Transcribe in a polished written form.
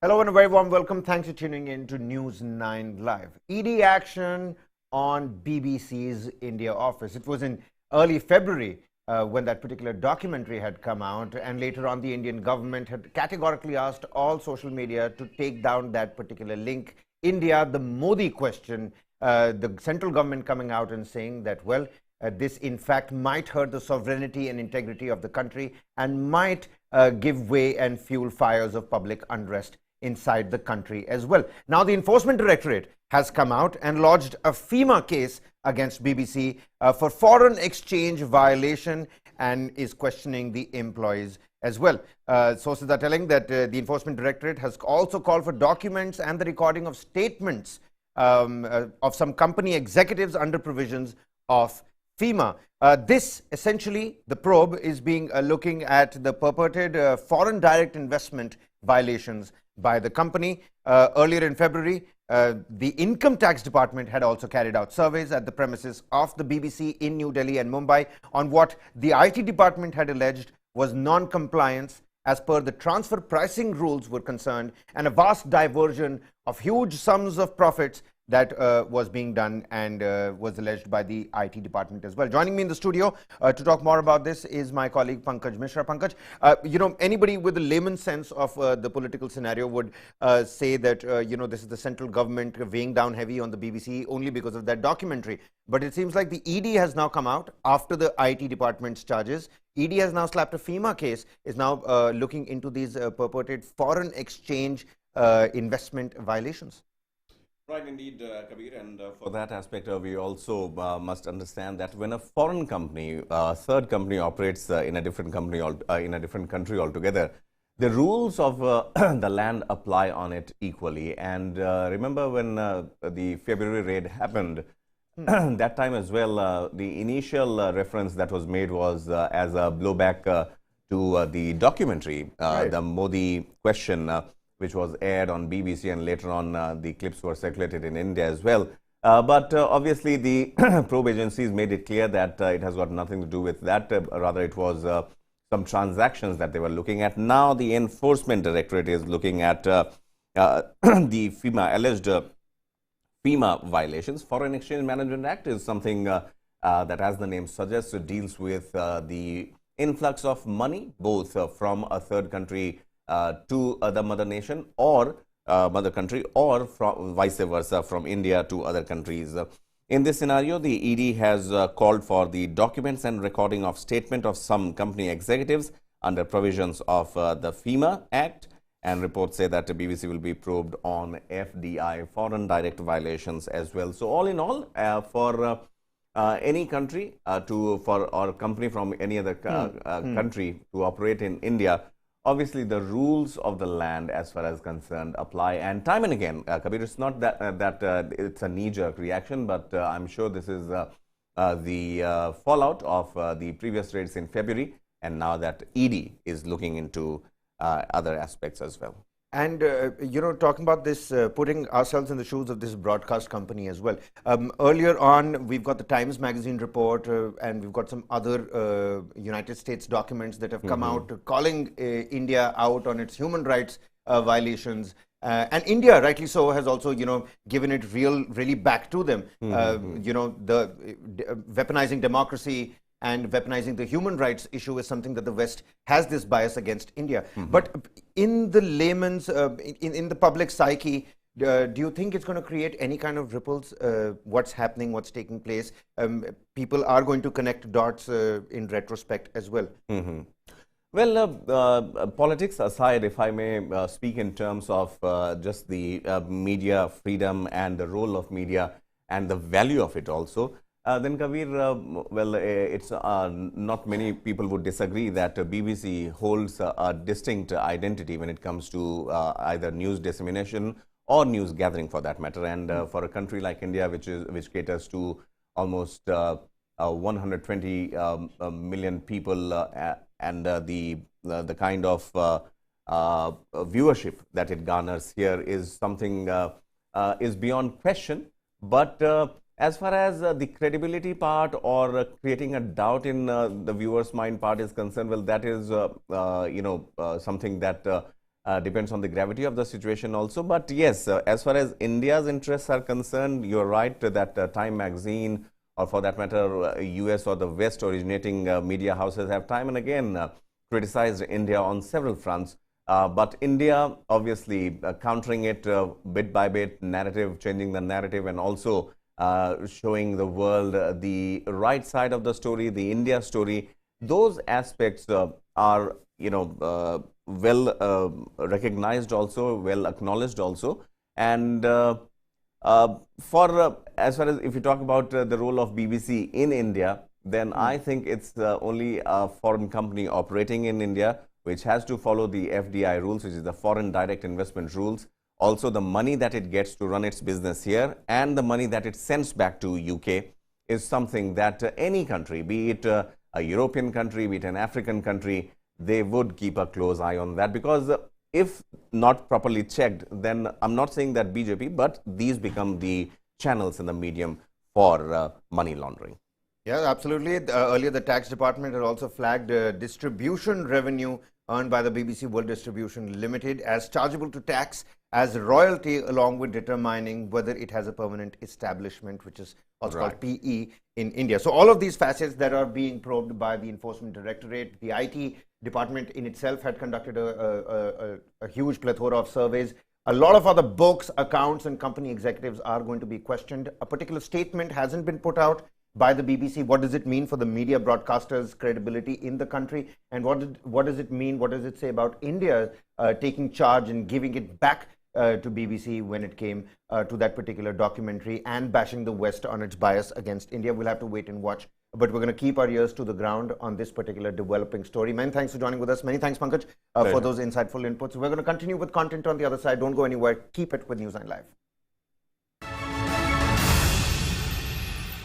Hello and a very warm welcome. Thanks for tuning in to News9 Live. ED action on BBC's India office. It was in early February when that particular documentary had come out, and later on the Indian government had categorically asked all social media to take down that particular link. India, the Modi question, the central government coming out and saying that, well, this in fact might hurt the sovereignty and integrity of the country and might give way and fuel fires of public unrest inside the country as well. Now, the Enforcement Directorate has come out and lodged a FEMA case against BBC for foreign exchange violation and is questioning the employees as well. Sources are telling that the Enforcement Directorate has also called for documents and the recording of statements of some company executives under provisions of FEMA. This essentially, the probe is being looking at the purported foreign direct investment violations by the company. Earlier in February, the Income Tax Department had also carried out surveys at the premises of the BBC in New Delhi and Mumbai on what the IT department had alleged was non-compliance as per the transfer pricing rules were concerned, and a vast diversion of huge sums of profits that was being done and was alleged by the IT department as well. Joining me in the studio to talk more about this is my colleague Pankaj Mishra. Pankaj, anybody with a layman's sense of the political scenario would say that, this is the central government weighing down heavy on the BBC only because of that documentary. But it seems like the ED has now come out after the IT department's charges. ED has now slapped a FEMA case, is now looking into these purported foreign exchange investment violations. Right, indeed, Kabir, and for that aspect, we also must understand that when a foreign company, third company, operates in a different company, in a different country altogether, the rules of the land apply on it equally. And remember when the February raid happened, that time as well, the initial reference that was made was as a blowback to the documentary, right. The Modi question, which was aired on BBC, and later on the clips were circulated in India as well. But obviously the probe agencies made it clear that it has got nothing to do with that. Rather, it was some transactions that they were looking at. Now the Enforcement Directorate is looking at the FEMA, alleged FEMA violations. Foreign Exchange Management Act is something that, as the name suggests, deals with the influx of money, both from a third country to the mother nation or mother country, or from vice versa, from India to other countries. In this scenario, the ED has called for the documents and recording of statement of some company executives under provisions of the FEMA Act, and reports say that the BBC will be probed on FDI, foreign direct violations as well. So all in all, for any country or company from any other country to operate in India, obviously the rules of the land as far as concerned apply. And time and again, Kabir, it's not that it's a knee-jerk reaction, but I'm sure this is the fallout of the previous raids in February, and now that ED is looking into other aspects as well. And, talking about this, putting ourselves in the shoes of this broadcast company as well. Earlier on, we've got the Times Magazine report and we've got some other United States documents that have come out calling India out on its human rights violations. And India, rightly so, has also, given it really back to them. The weaponizing democracy and weaponizing the human rights issue is something that the West has this bias against India. But in the layman's, in the public psyche, do you think it's going to create any kind of ripples? What's happening, what's taking place? People are going to connect dots in retrospect as well. Well, politics aside, if I may speak in terms of just the media freedom and the role of media and the value of it also, then Kabir, it's not many people would disagree that BBC holds a distinct identity when it comes to either news dissemination or news gathering, for that matter. And for a country like India, which caters to almost 120 million people, and the kind of viewership that it garners here is something is beyond question. But as far as the credibility part or creating a doubt in the viewer's mind part is concerned, well, that is something that Depends on the gravity of the situation also. But yes, as far as India's interests are concerned, you're right that Time magazine, or for that matter, US or the West originating media houses have time and again criticized India on several fronts. But India, obviously, countering it bit by bit, changing the narrative, and also showing the world the right side of the story, the India story. Those aspects are, well recognized also, well acknowledged also. And as far as if you talk about the role of BBC in India, then I think it's only a foreign company operating in India, which has to follow the FDI rules, which is the Foreign Direct Investment rules. Also, the money that it gets to run its business here and the money that it sends back to UK is something that any country, be it a European country, be it an African country, they would keep a close eye on that, because if not properly checked, then I'm not saying that BJP, but these become the channels and the medium for money laundering. Yeah, absolutely. Earlier, the tax department had also flagged distribution revenue earned by the BBC World Distribution Limited as chargeable to tax as royalty, along with determining whether it has a permanent establishment, which is also called PE in India. So all of these facets that are being probed by the Enforcement Directorate, the IT department in itself had conducted a huge plethora of surveys. A lot of other books, accounts, and company executives are going to be questioned. A particular statement hasn't been put out by the BBC. What does it mean for the media broadcasters' credibility in the country? And what does it mean? What does it say about India taking charge and giving it back to BBC when it came to that particular documentary and bashing the West on its bias against India? We'll have to wait and watch. But we're going to keep our ears to the ground on this particular developing story. Many thanks for joining with us. Many thanks, Pankaj, for those insightful inputs. We're going to continue with content on the other side. Don't go anywhere. Keep it with News9 Live.